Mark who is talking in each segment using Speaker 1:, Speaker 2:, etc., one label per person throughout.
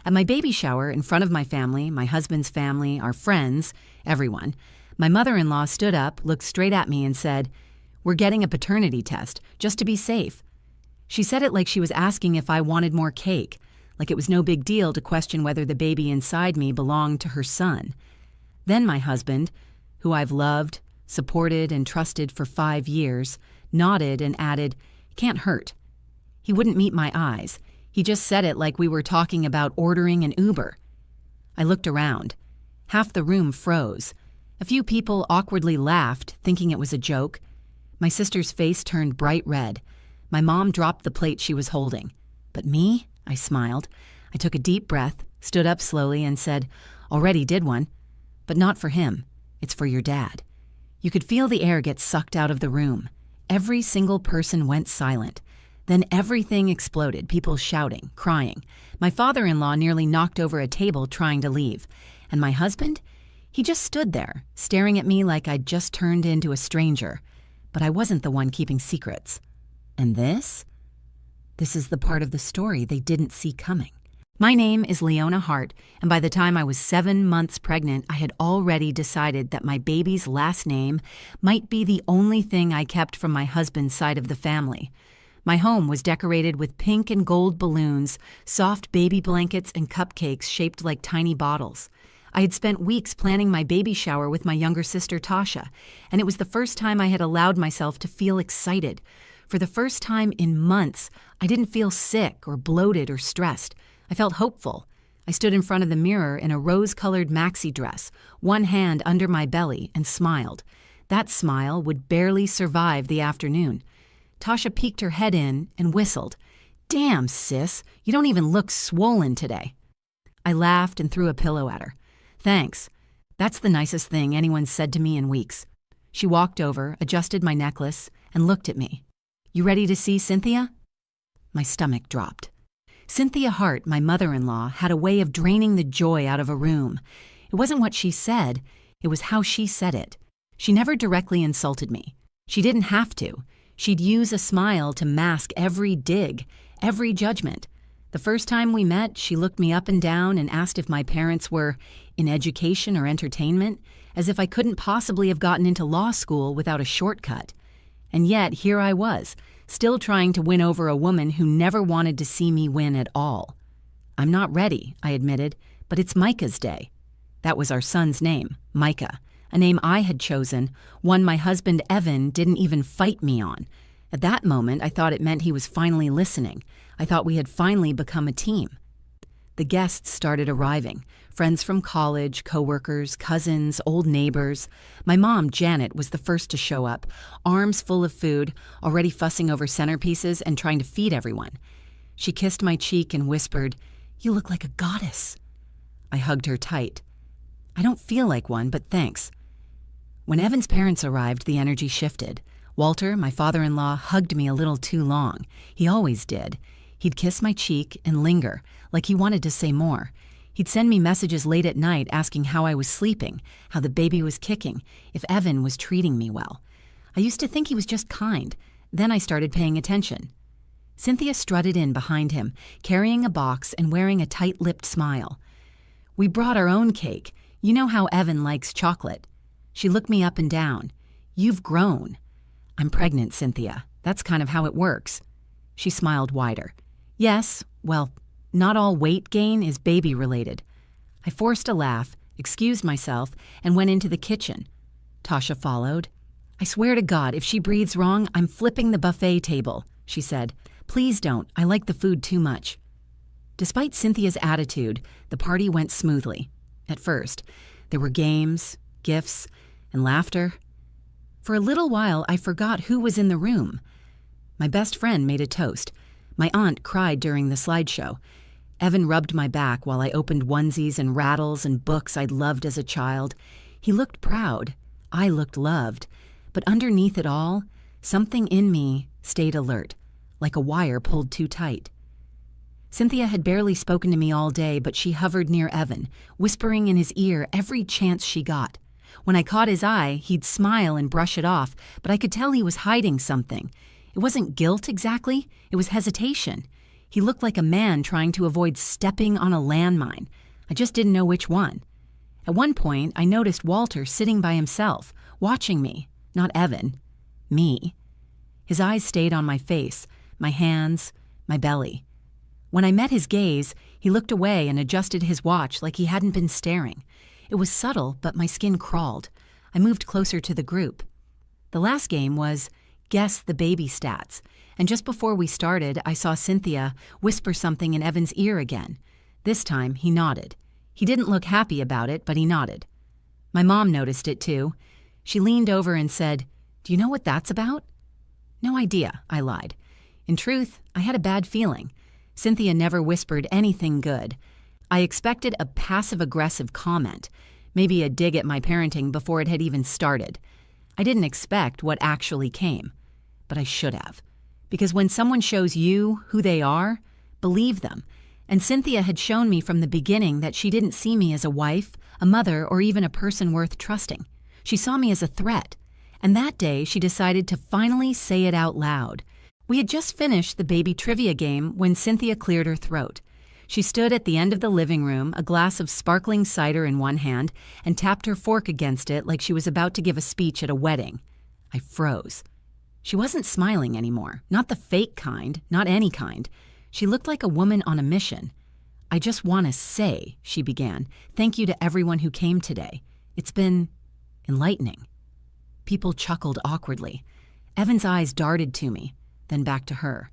Speaker 1: At my baby shower, in front of my family, my husband's family, our friends, everyone, my mother-in-law stood up, looked straight at me and said, "We're getting a paternity test, just to be safe." She said it like she was asking if I wanted more cake, like it was no big deal to question whether the baby inside me belonged to her son. Then my husband, who I've loved, supported, and trusted for 5 years, nodded and added, "Can't hurt." He wouldn't meet my eyes. He just said it like we were talking about ordering an Uber. I looked around. Half the room froze. A few people awkwardly laughed, thinking it was a joke. My sister's face turned bright red. My mom dropped the plate she was holding. But me? I smiled. I took a deep breath, stood up slowly, and said, "Already did one. But not for him. It's for your dad." You could feel the air get sucked out of the room. Every single person went silent. Then everything exploded, people shouting, crying. My father-in-law nearly knocked over a table trying to leave. And my husband? He just stood there, staring at me like I'd just turned into a stranger. But I wasn't the one keeping secrets. And this? This is the part of the story they didn't see coming. My name is Leona Hart, and by the time I was 7 months pregnant, I had already decided that my baby's last name might be the only thing I kept from my husband's side of the family. My home was decorated with pink and gold balloons, soft baby blankets, and cupcakes shaped like tiny bottles. I had spent weeks planning my baby shower with my younger sister Tasha, and it was the first time I had allowed myself to feel excited. For the first time in months, I didn't feel sick or bloated or stressed. I felt hopeful. I stood in front of the mirror in a rose-colored maxi dress, one hand under my belly, and smiled. That smile would barely survive the afternoon. Tasha peeked her head in and whistled. "Damn, sis, you don't even look swollen today." I laughed and threw a pillow at her. "Thanks. That's the nicest thing anyone's said to me in weeks." She walked over, adjusted my necklace, and looked at me. "You ready to see Cynthia?" My stomach dropped. Cynthia Hart, my mother-in-law, had a way of draining the joy out of a room. It wasn't what she said, it was how she said it. She never directly insulted me. She didn't have to. She'd use a smile to mask every dig, every judgment. The first time we met, she looked me up and down and asked if my parents were in education or entertainment, as if I couldn't possibly have gotten into law school without a shortcut. And yet, here I was, still trying to win over a woman who never wanted to see me win at all. "I'm not ready," I admitted, "but it's Micah's day." That was our son's name, Micah, a name I had chosen, one my husband Evan didn't even fight me on. At that moment, I thought it meant he was finally listening. I thought we had finally become a team. The guests started arriving, friends from college, coworkers, cousins, old neighbors. My mom, Janet, was the first to show up, arms full of food, already fussing over centerpieces and trying to feed everyone. She kissed my cheek and whispered, "You look like a goddess." I hugged her tight. "I don't feel like one, but thanks." When Evan's parents arrived, the energy shifted. Walter, my father-in-law, hugged me a little too long. He always did. He'd kiss my cheek and linger, like he wanted to say more. He'd send me messages late at night asking how I was sleeping, how the baby was kicking, if Evan was treating me well. I used to think he was just kind. Then I started paying attention. Cynthia strutted in behind him, carrying a box and wearing a tight-lipped smile. "We brought our own cake. You know how Evan likes chocolate." She looked me up and down. "You've grown." "I'm pregnant, Cynthia. That's kind of how it works." She smiled wider. "Yes, well, not all weight gain is baby-related." I forced a laugh, excused myself, and went into the kitchen. Tasha followed. "I swear to God, if she breathes wrong, I'm flipping the buffet table," she said. "Please don't. I like the food too much." Despite Cynthia's attitude, the party went smoothly. At first, there were games, gifts, and laughter. For a little while, I forgot who was in the room. My best friend made a toast. My aunt cried during the slideshow. Evan rubbed my back while I opened onesies and rattles and books I'd loved as a child. He looked proud. I looked loved. But underneath it all, something in me stayed alert, like a wire pulled too tight. Cynthia had barely spoken to me all day, but she hovered near Evan, whispering in his ear every chance she got. When I caught his eye, he'd smile and brush it off, but I could tell he was hiding something. It wasn't guilt exactly, it was hesitation. He looked like a man trying to avoid stepping on a landmine. I just didn't know which one. At one point, I noticed Walter sitting by himself, watching me, not Evan, me. His eyes stayed on my face, my hands, my belly. When I met his gaze, he looked away and adjusted his watch like he hadn't been staring. It was subtle, but my skin crawled. I moved closer to the group. The last game was Guess the Baby Stats, and just before we started, I saw Cynthia whisper something in Evan's ear again. This time, he nodded. He didn't look happy about it, but he nodded. My mom noticed it too. She leaned over and said, "Do you know what that's about?" "No idea," I lied. In truth, I had a bad feeling. Cynthia never whispered anything good. I expected a passive-aggressive comment, maybe a dig at my parenting before it had even started. I didn't expect what actually came, but I should have. Because when someone shows you who they are, believe them. And Cynthia had shown me from the beginning that she didn't see me as a wife, a mother, or even a person worth trusting. She saw me as a threat. And that day, she decided to finally say it out loud. We had just finished the baby trivia game when Cynthia cleared her throat. She stood at the end of the living room, a glass of sparkling cider in one hand, and tapped her fork against it like she was about to give a speech at a wedding. I froze. She wasn't smiling anymore, not the fake kind, not any kind. She looked like a woman on a mission. "I just want to say," she began, "thank you to everyone who came today. It's been enlightening." People chuckled awkwardly. Evan's eyes darted to me, then back to her.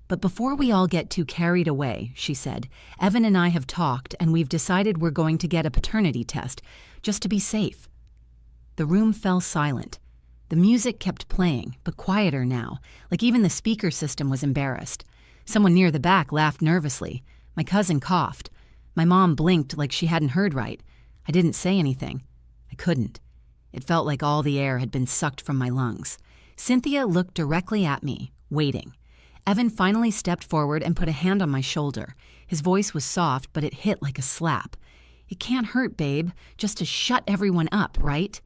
Speaker 1: "But before we all get too carried away," she said, "Evan and I have talked and we've decided we're going to get a paternity test, just to be safe." The room fell silent. The music kept playing, but quieter now, like even the speaker system was embarrassed. Someone near the back laughed nervously. My cousin coughed. My mom blinked like she hadn't heard right. I didn't say anything. I couldn't. It felt like all the air had been sucked from my lungs. Cynthia looked directly at me, waiting. Evan finally stepped forward and put a hand on my shoulder. His voice was soft, but it hit like a slap. "It can't hurt, babe, just to shut everyone up, right?"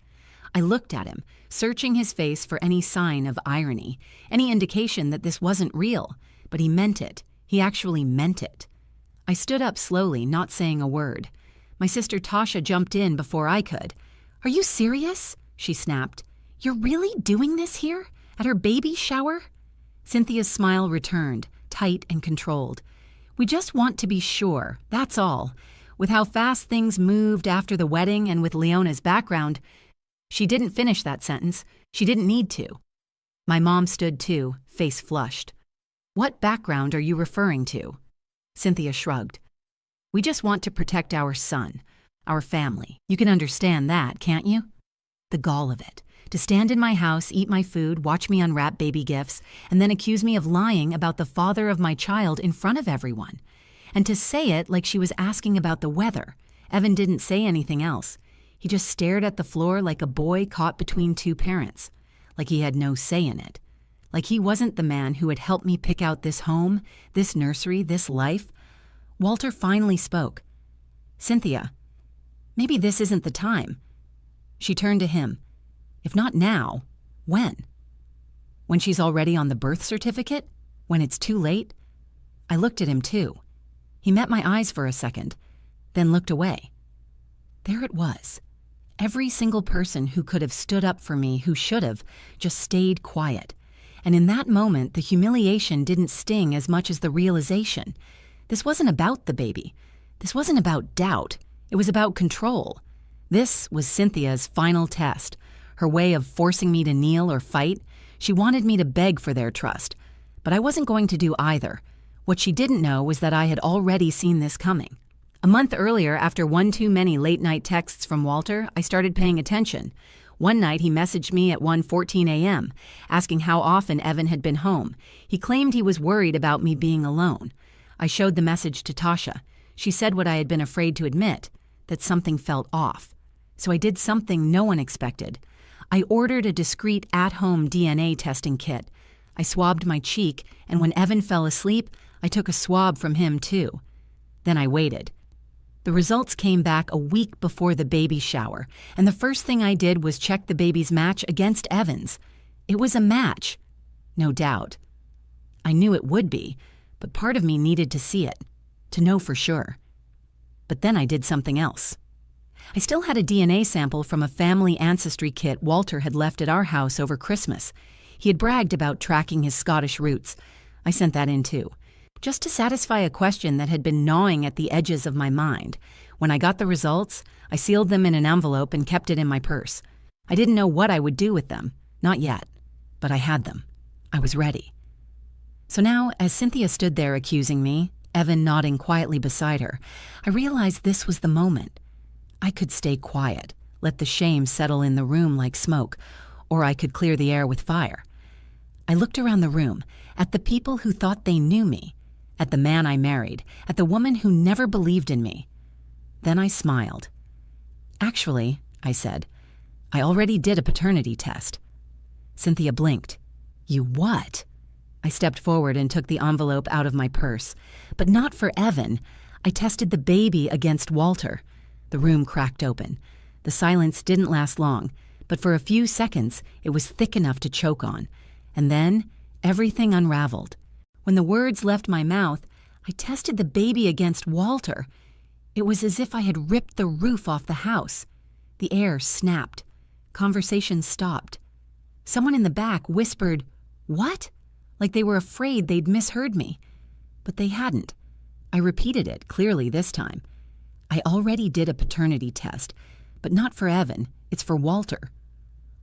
Speaker 1: I looked at him, searching his face for any sign of irony, any indication that this wasn't real. But he meant it. He actually meant it. I stood up slowly, not saying a word. My sister Tasha jumped in before I could. "Are you serious?" she snapped. "You're really doing this here? At her baby shower?" Cynthia's smile returned, tight and controlled. "We just want to be sure, that's all. With how fast things moved after the wedding and with Leona's background..." She didn't finish that sentence. She didn't need to. My mom stood too, face flushed. "What background are you referring to?" Cynthia shrugged. "We just want to protect our son, our family. You can understand that, can't you?" The gall of it. To stand in my house, eat my food, watch me unwrap baby gifts, and then accuse me of lying about the father of my child in front of everyone. And to say it like she was asking about the weather. Evan didn't say anything else. He just stared at the floor like a boy caught between two parents. Like he had no say in it. Like he wasn't the man who had helped me pick out this home, this nursery, this life. Walter finally spoke. "Cynthia, maybe this isn't the time." She turned to him. "If not now, when? When she's already on the birth certificate? When it's too late?" I looked at him too. He met my eyes for a second, then looked away. There it was. Every single person who could have stood up for me, who should have, just stayed quiet. And in that moment, the humiliation didn't sting as much as the realization. This wasn't about the baby. This wasn't about doubt. It was about control. This was Cynthia's final test. Her way of forcing me to kneel or fight. She wanted me to beg for their trust. But I wasn't going to do either. What she didn't know was that I had already seen this coming. A month earlier, after one too many late-night texts from Walter, I started paying attention. One night, he messaged me at 1:14 a.m., asking how often Evan had been home. He claimed he was worried about me being alone. I showed the message to Tasha. She said what I had been afraid to admit, that something felt off. So I did something no one expected. I ordered a discreet at-home DNA testing kit. I swabbed my cheek, and when Evan fell asleep, I took a swab from him too. Then I waited. The results came back a week before the baby shower, and the first thing I did was check the baby's match against Evan's. It was a match. No doubt. I knew it would be, but part of me needed to see it, to know for sure. But then I did something else. I still had a DNA sample from a family ancestry kit Walter had left at our house over Christmas. He had bragged about tracking his Scottish roots. I sent that in too, just to satisfy a question that had been gnawing at the edges of my mind. When I got the results, I sealed them in an envelope and kept it in my purse. I didn't know what I would do with them, not yet, but I had them. I was ready. So now, as Cynthia stood there accusing me, Evan nodding quietly beside her, I realized this was the moment. I could stay quiet, let the shame settle in the room like smoke, or I could clear the air with fire. I looked around the room, at the people who thought they knew me, at the man I married, at the woman who never believed in me. Then I smiled. "Actually," I said, "I already did a paternity test." Cynthia blinked. "You what?" I stepped forward and took the envelope out of my purse. But not for Evan. I tested the baby against Walter. The room cracked open. The silence didn't last long, but for a few seconds it was thick enough to choke on. And then everything unraveled. When the words left my mouth, I tested the baby against Walter. It was as if I had ripped the roof off the house. The air snapped. Conversation stopped. Someone in the back whispered, "What?" like they were afraid they'd misheard me. But they hadn't. I repeated it clearly this time. I already did a paternity test, but not for Evan. It's for Walter.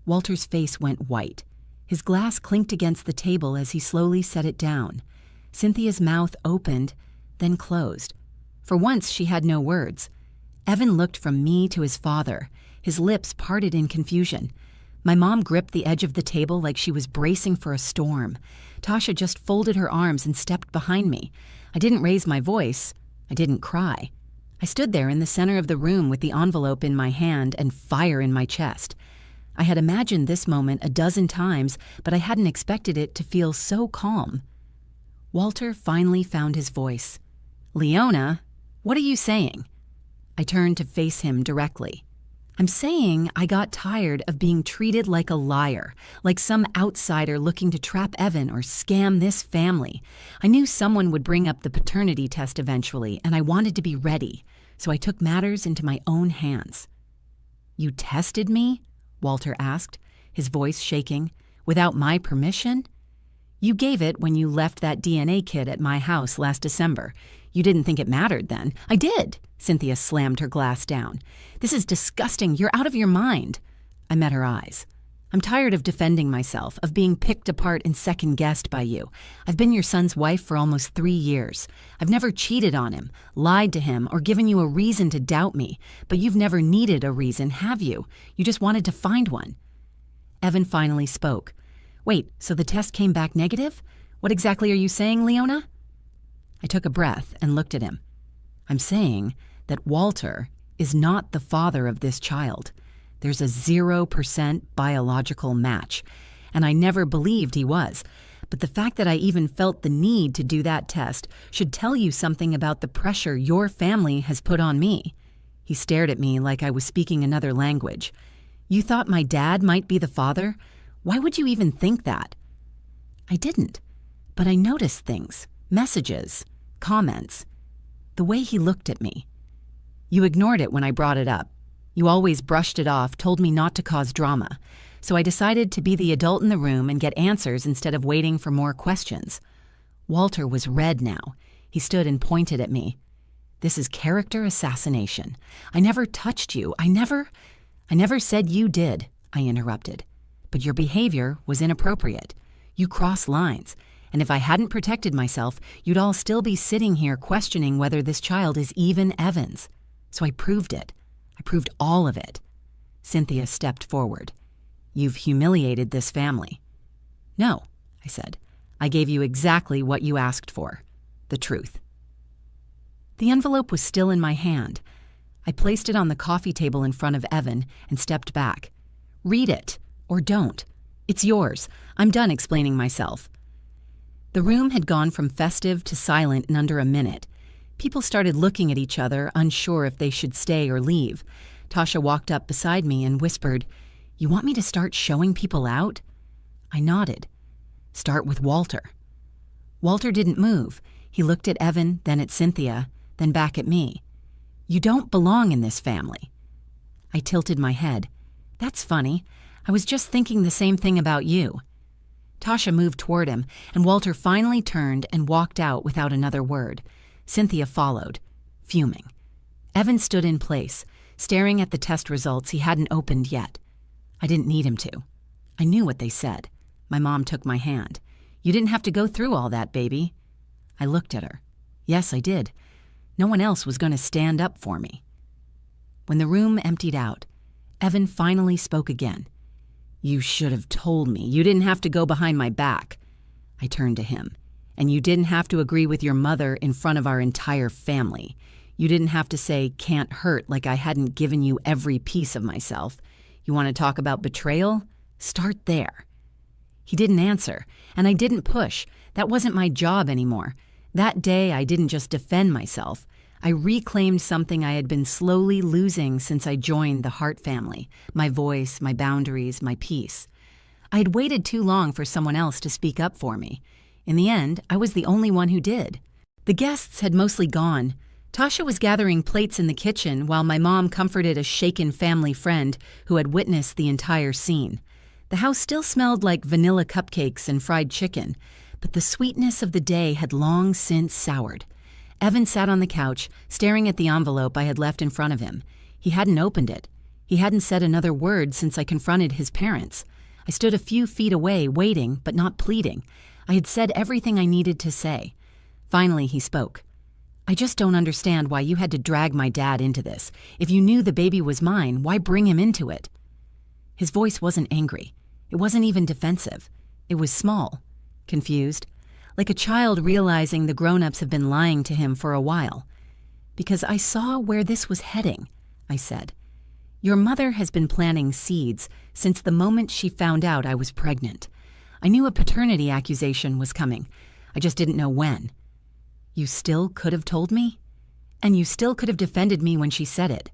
Speaker 1: Walter's face went white. His glass clinked against the table as he slowly set it down. Cynthia's mouth opened, then closed. For once, she had no words. Evan looked from me to his father. His lips parted in confusion. My mom gripped the edge of the table like she was bracing for a storm. Tasha just folded her arms and stepped behind me. I didn't raise my voice. I didn't cry. I stood there in the center of the room with the envelope in my hand and fire in my chest. I had imagined this moment a dozen times, but I hadn't expected it to feel so calm. Walter finally found his voice. "Leona, what are you saying?" I turned to face him directly. "I'm saying I got tired of being treated like a liar, like some outsider looking to trap Evan or scam this family. I knew someone would bring up the paternity test eventually, and I wanted to be ready, so I took matters into my own hands." "You tested me?" Walter asked, his voice shaking. "Without my permission?" "You gave it when you left that DNA kit at my house last December. You didn't think it mattered then." "I did." Cynthia slammed her glass down. "This is disgusting. You're out of your mind." I met her eyes. "I'm tired of defending myself, of being picked apart and second-guessed by you. I've been your son's wife for almost 3 years. I've never cheated on him, lied to him, or given you a reason to doubt me. But you've never needed a reason, have you? You just wanted to find one." Evan finally spoke. "Wait, so the test came back negative? What exactly are you saying, Leona?" I took a breath and looked at him. "I'm saying that Walter is not the father of this child. There's a 0% biological match, and I never believed he was. But the fact that I even felt the need to do that test should tell you something about the pressure your family has put on me." He stared at me like I was speaking another language. "You thought my dad might be the father? Why would you even think that?" I didn't, but I noticed things, messages, comments, the way he looked at me. "You ignored it when I brought it up. You always brushed it off, told me not to cause drama. So I decided to be the adult in the room and get answers instead of waiting for more questions." Walter was red now. He stood and pointed at me. "This is character assassination. I never touched you. I never said you did," I interrupted. "But your behavior was inappropriate. You crossed lines. And if I hadn't protected myself, you'd all still be sitting here questioning whether this child is even Evan's. So I proved it. I proved all of it." Cynthia stepped forward. "You've humiliated this family." "No," I said. "I gave you exactly what you asked for. The truth." The envelope was still in my hand. I placed it on the coffee table in front of Evan and stepped back. "Read it, or don't. It's yours. I'm done explaining myself." The room had gone from festive to silent in under a minute. People started looking at each other, unsure if they should stay or leave. Tasha walked up beside me and whispered, "You want me to start showing people out?" I nodded. "Start with Walter." Walter didn't move. He looked at Evan, then at Cynthia, then back at me. "You don't belong in this family." I tilted my head. "That's funny. I was just thinking the same thing about you." Tasha moved toward him, and Walter finally turned and walked out without another word. Cynthia followed, fuming. Evan stood in place, staring at the test results he hadn't opened yet. I didn't need him to. I knew what they said. My mom took my hand. "You didn't have to go through all that, baby." I looked at her. Yes, I did. No one else was going to stand up for me. When the room emptied out, Evan finally spoke again. "You should have told me. You didn't have to go behind my back." I turned to him. "And you didn't have to agree with your mother in front of our entire family. You didn't have to say, 'can't hurt,' like I hadn't given you every piece of myself. You want to talk about betrayal? Start there." He didn't answer, and I didn't push. That wasn't my job anymore. That day, I didn't just defend myself. I reclaimed something I had been slowly losing since I joined the Hart family: my voice, my boundaries, my peace. I had waited too long for someone else to speak up for me. In the end, I was the only one who did. The guests had mostly gone. Tasha was gathering plates in the kitchen while my mom comforted a shaken family friend who had witnessed the entire scene. The house still smelled like vanilla cupcakes and fried chicken, but the sweetness of the day had long since soured. Evan sat on the couch, staring at the envelope I had left in front of him. He hadn't opened it. He hadn't said another word since I confronted his parents. I stood a few feet away, waiting, but not pleading. I had said everything I needed to say. Finally, he spoke. "I just don't understand why you had to drag my dad into this. If you knew the baby was mine, why bring him into it?" His voice wasn't angry. It wasn't even defensive. It was small, confused, like a child realizing the grown-ups have been lying to him for a while. "Because I saw where this was heading," I said. "Your mother has been planting seeds since the moment she found out I was pregnant. I knew a paternity accusation was coming. I just didn't know when. You still could have told me? And you still could have defended me when she said it.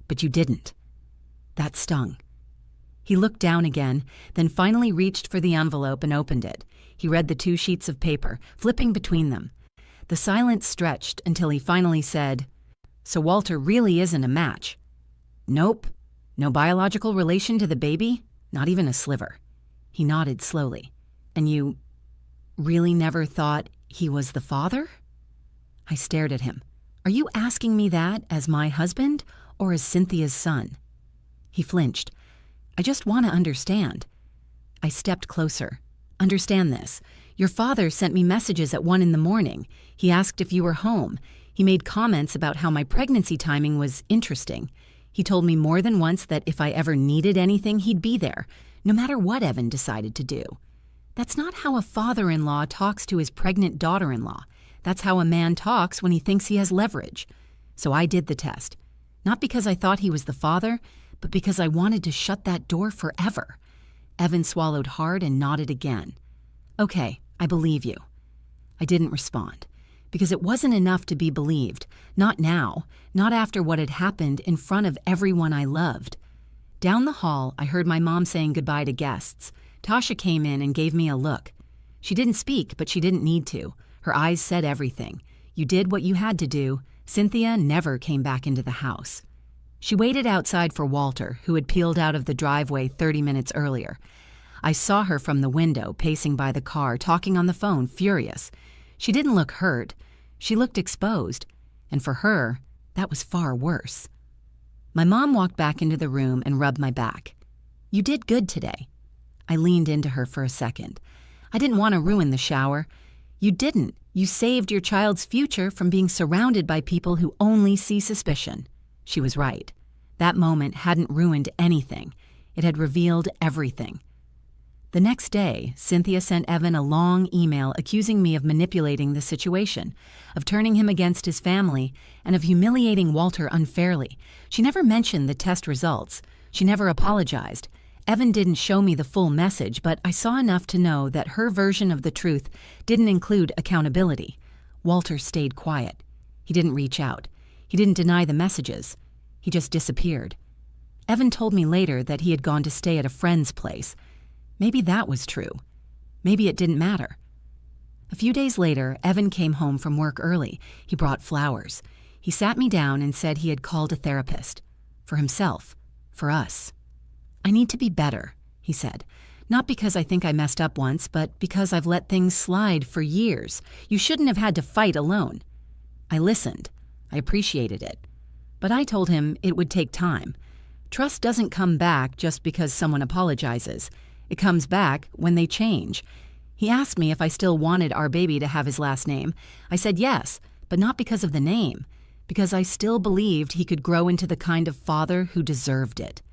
Speaker 1: But you didn't." That stung. He looked down again, then finally reached for the envelope and opened it. He read the 2 sheets of paper, flipping between them. The silence stretched until he finally said, "So Walter really isn't a match?" "Nope. No biological relation to the baby? Not even a sliver." He nodded slowly. "And you really never thought he was the father?" I stared at him. "Are you asking me that as my husband or as Cynthia's son?" He flinched. "I just want to understand." I stepped closer. "Understand this. Your father sent me messages at 1 a.m. He asked if you were home. He made comments about how my pregnancy timing was interesting. He told me more than once that if I ever needed anything, he'd be there, no matter what Evan decided to do. That's not how a father-in-law talks to his pregnant daughter-in-law. That's how a man talks when he thinks he has leverage. So I did the test. Not because I thought he was the father, but because I wanted to shut that door forever." Evan swallowed hard and nodded again. "Okay, I believe you." I didn't respond, because it wasn't enough to be believed. Not now, not after what had happened in front of everyone I loved. Down the hall, I heard my mom saying goodbye to guests. Tasha came in and gave me a look. She didn't speak, but she didn't need to. Her eyes said everything. You did what you had to do. Cynthia never came back into the house. She waited outside for Walter, who had peeled out of the driveway 30 minutes earlier. I saw her from the window, pacing by the car, talking on the phone, furious. She didn't look hurt. She looked exposed. And for her, that was far worse. My mom walked back into the room and rubbed my back. "You did good today." I leaned into her for a second. I didn't want to ruin the shower. "You didn't. You saved your child's future from being surrounded by people who only see suspicion." She was right. That moment hadn't ruined anything. It had revealed everything. The next day, Cynthia sent Evan a long email accusing me of manipulating the situation, of turning him against his family, and of humiliating Walter unfairly. She never mentioned the test results. She never apologized. Evan didn't show me the full message, but I saw enough to know that her version of the truth didn't include accountability. Walter stayed quiet. He didn't reach out. He didn't deny the messages. He just disappeared. Evan told me later that he had gone to stay at a friend's place. Maybe that was true. Maybe it didn't matter. A few days later, Evan came home from work early. He brought flowers. He sat me down and said he had called a therapist. For himself. For us. "I need to be better," he said. "Not because I think I messed up once, but because I've let things slide for years. You shouldn't have had to fight alone." I listened. I appreciated it. But I told him it would take time. Trust doesn't come back just because someone apologizes. It comes back when they change. He asked me if I still wanted our baby to have his last name. I said yes, but not because of the name. Because I still believed he could grow into the kind of father who deserved it.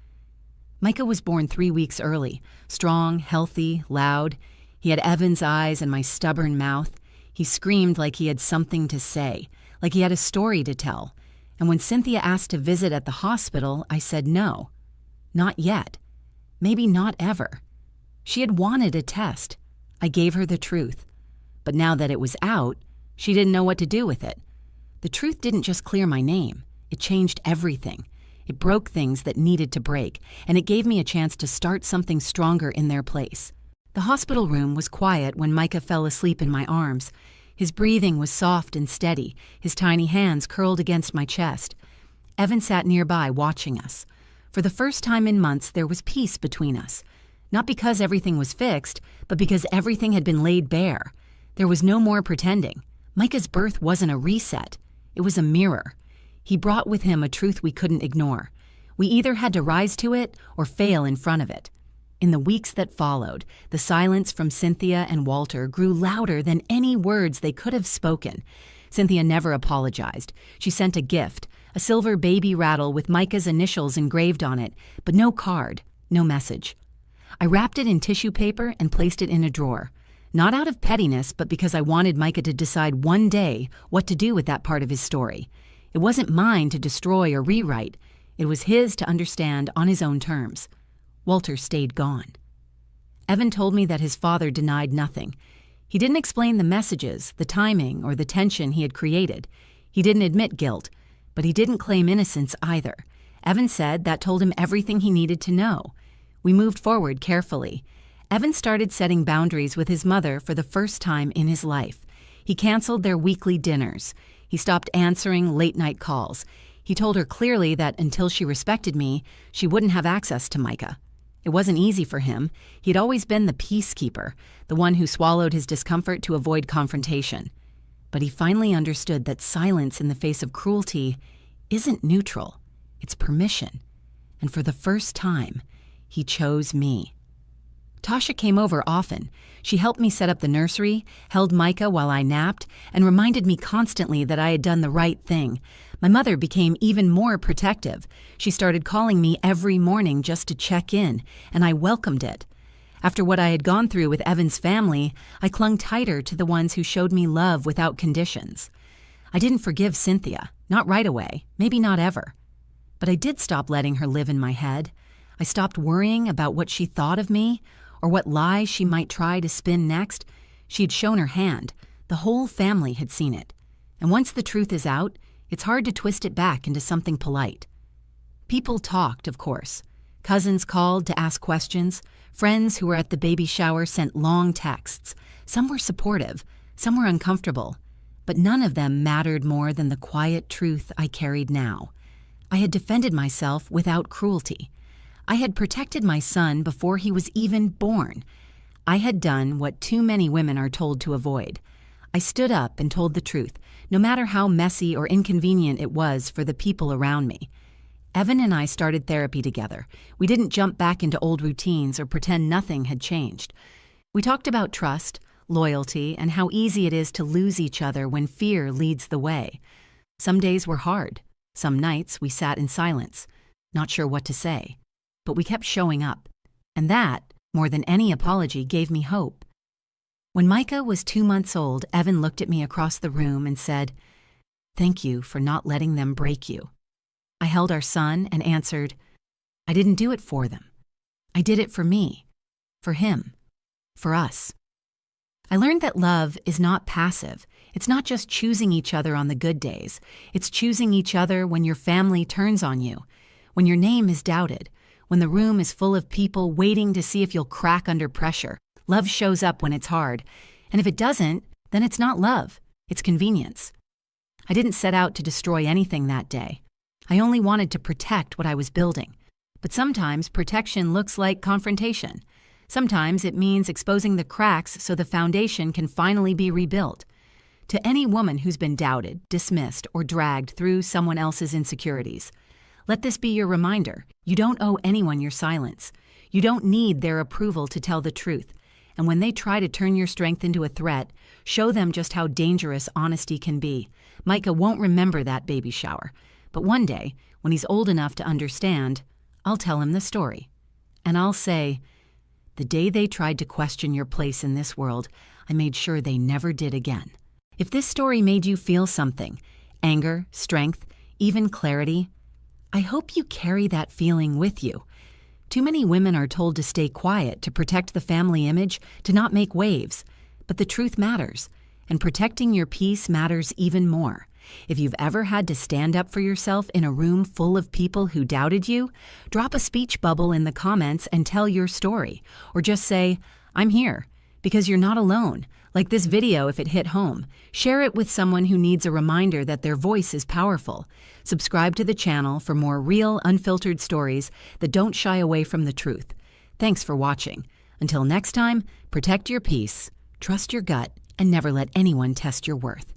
Speaker 1: Micah was born 3 weeks early, strong, healthy, loud. He had Evan's eyes and my stubborn mouth. He screamed like he had something to say, like he had a story to tell. And when Cynthia asked to visit at the hospital, I said no. Not yet. Maybe not ever. She had wanted a test. I gave her the truth. But now that it was out, she didn't know what to do with it. The truth didn't just clear my name. It changed everything. It broke things that needed to break, and it gave me a chance to start something stronger in their place. The hospital room was quiet when Micah fell asleep in my arms. His breathing was soft and steady, his tiny hands curled against my chest. Evan sat nearby watching us. For the first time in months, there was peace between us. Not because everything was fixed, but because everything had been laid bare. There was no more pretending. Micah's birth wasn't a reset. It was a mirror. He brought with him a truth we couldn't ignore. We either had to rise to it or fail in front of it. In the weeks that followed, the silence from Cynthia and Walter grew louder than any words they could have spoken. Cynthia never apologized. She sent a gift, a silver baby rattle with Micah's initials engraved on it, but no card, no message. I wrapped it in tissue paper and placed it in a drawer. Not out of pettiness, but because I wanted Micah to decide one day what to do with that part of his story. It wasn't mine to destroy or rewrite. It was his to understand on his own terms. Walter stayed gone. Evan told me that his father denied nothing. He didn't explain the messages, the timing, or the tension he had created. He didn't admit guilt, but he didn't claim innocence either. Evan said that told him everything he needed to know. We moved forward carefully. Evan started setting boundaries with his mother for the first time in his life. He canceled their weekly dinners. He stopped answering late-night calls. He told her clearly that until she respected me, she wouldn't have access to Micah. It wasn't easy for him. He'd always been the peacekeeper, the one who swallowed his discomfort to avoid confrontation. But he finally understood that silence in the face of cruelty isn't neutral. It's permission. And for the first time, he chose me. Tasha came over often. She helped me set up the nursery, held Micah while I napped, and reminded me constantly that I had done the right thing. My mother became even more protective. She started calling me every morning just to check in, and I welcomed it. After what I had gone through with Evan's family, I clung tighter to the ones who showed me love without conditions. I didn't forgive Cynthia, not right away, maybe not ever. But I did stop letting her live in my head. I stopped worrying about what she thought of me, or what lies she might try to spin next. She had shown her hand. The whole family had seen it. And once the truth is out, it's hard to twist it back into something polite. People talked, of course. Cousins called to ask questions. Friends who were at the baby shower sent long texts. Some were supportive, some were uncomfortable. But none of them mattered more than the quiet truth I carried now. I had defended myself without cruelty. I had protected my son before he was even born. I had done what too many women are told to avoid. I stood up and told the truth, no matter how messy or inconvenient it was for the people around me. Evan and I started therapy together. We didn't jump back into old routines or pretend nothing had changed. We talked about trust, loyalty, and how easy it is to lose each other when fear leads the way. Some days were hard. Some nights we sat in silence, not sure what to say. But we kept showing up, and that, more than any apology, gave me hope. When Micah was 2 months old, Evan looked at me across the room and said, "Thank you for not letting them break you." I held our son and answered, "I didn't do it for them. I did it for me, for him, for us." I learned that love is not passive. It's not just choosing each other on the good days. It's choosing each other when your family turns on you, when your name is doubted, when the room is full of people waiting to see if you'll crack under pressure. Love shows up when it's hard. And if it doesn't, then it's not love, it's convenience. I didn't set out to destroy anything that day. I only wanted to protect what I was building. But sometimes protection looks like confrontation. Sometimes it means exposing the cracks so the foundation can finally be rebuilt. To any woman who's been doubted, dismissed, or dragged through someone else's insecurities, let this be your reminder. You don't owe anyone your silence. You don't need their approval to tell the truth. And when they try to turn your strength into a threat, show them just how dangerous honesty can be. Micah won't remember that baby shower. But one day, when he's old enough to understand, I'll tell him the story. And I'll say, the day they tried to question your place in this world, I made sure they never did again. If this story made you feel something, anger, strength, even clarity, I hope you carry that feeling with you. Too many women are told to stay quiet, to protect the family image, to not make waves. But the truth matters, and protecting your peace matters even more. If you've ever had to stand up for yourself in a room full of people who doubted you, drop a speech bubble in the comments and tell your story. Or just say, I'm here, because you're not alone. Like this video if it hit home. Share it with someone who needs a reminder that their voice is powerful. Subscribe to the channel for more real, unfiltered stories that don't shy away from the truth. Thanks for watching. Until next time, protect your peace, trust your gut, and never let anyone test your worth.